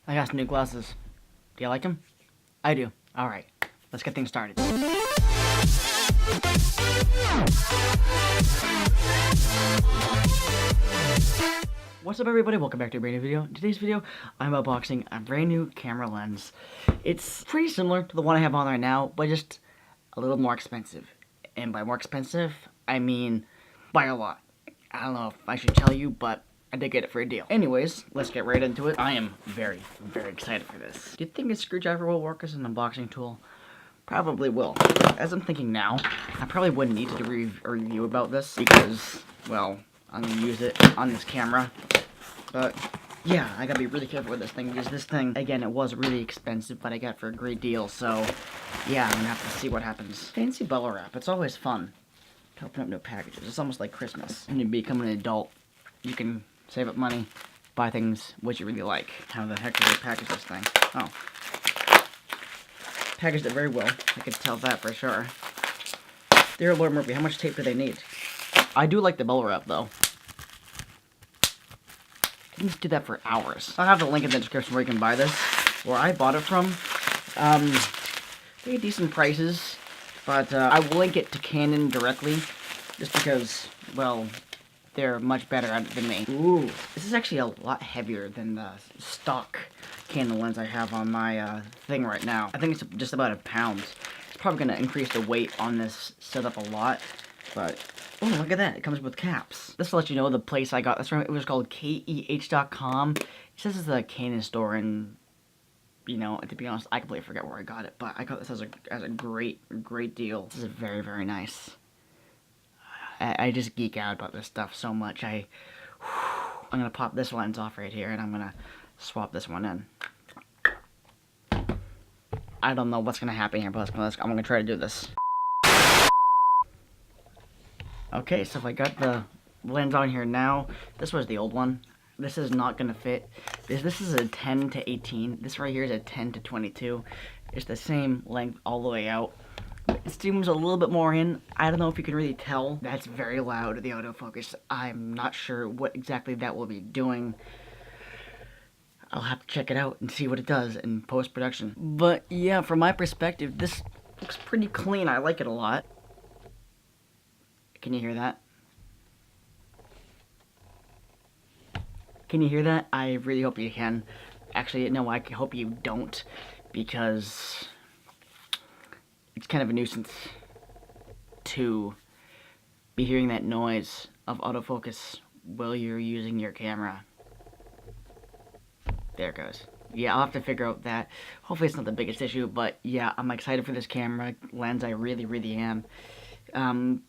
I got some new glasses. Do you like them? I do. Alright, let's get things started. What's up everybody, welcome back to a brand new video. In today's video, I'm unboxing a brand new camera lens. It's pretty similar to the one I have on right now, but just a little more expensive. And by more expensive, I mean by a lot. I don't know if I should tell you, but I did get it for a deal. Anyways, let's get right into it. I am very, very excited for this. Do you think a screwdriver will work as an unboxing tool? Probably will. As I'm thinking now, I probably wouldn't need to do a review about this because, well, I'm going to use it on this camera. But, yeah, I gotta be really careful with this thing because this thing, again, it was really expensive, but I got it for a great deal. So, yeah, I'm going to have to see what happens. Fancy bubble wrap. It's always fun to open up new packages. It's almost like Christmas. When you become an adult, you can save up money, buy things which you really like. How the heck did they package this thing? Oh. Packaged it very well. I could tell that for sure. Dear Lord Murphy, how much tape do they need? I do like the bubble wrap, though. You can just do that for hours. I'll have the link in the description where you can buy this. Where I bought it from. Pretty decent prices. But I will link it to Canon directly. Just because, well, they're much better at it than me. Ooh, this is actually a lot heavier than the stock Canon lens I have on my thing right now. I think it's just about a pound. It's probably going to increase the weight on this setup a lot, but oh, look at that. It comes with caps. This will let you know the place I got this from. It was called KEH.com. It says it's a Canon store, and, you know, to be honest, I completely forget where I got it, but I got this as a great deal. This is very, very nice. I just geek out about this stuff so much. I'm gonna pop this lens off right here, and I'm gonna swap this one in. I don't know what's gonna happen here, but I'm gonna try to do this. Okay, so if I got the lens on here now, this was the old one. This is not gonna fit. This is a 10 to 18. This right here is a 10 to 22. It's the same length all the way out. It seems a little bit more in. I don't know if you can really tell. That's very loud, the autofocus. I'm not sure what exactly that will be doing. I'll have to check it out and see what it does in post-production. But yeah, from my perspective, this looks pretty clean. I like it a lot. Can you hear that? Can you hear that? I really hope you can. Actually, no, I hope you don't, because it's kind of a nuisance to be hearing that noise of autofocus while you're using your camera. There it goes. Yeah, I'll have to figure out that. Hopefully it's not the biggest issue, but yeah, I'm excited for this camera lens. I really am.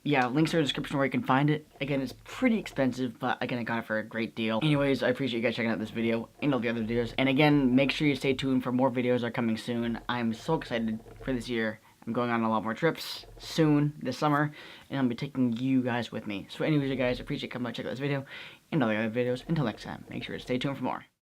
Yeah, links are in the description where you can find it. Again, it's pretty expensive, but again, I got it for a great deal. Anyways, I appreciate you guys checking out this video and all the other videos. And again, make sure you stay tuned for more videos are coming soon. I'm so excited for this year. I'm going on a lot more trips soon this summer, and I'll be taking you guys with me. So anyways, you guys, appreciate you coming by check out this video and all the other videos. Until next time, make sure to stay tuned for more.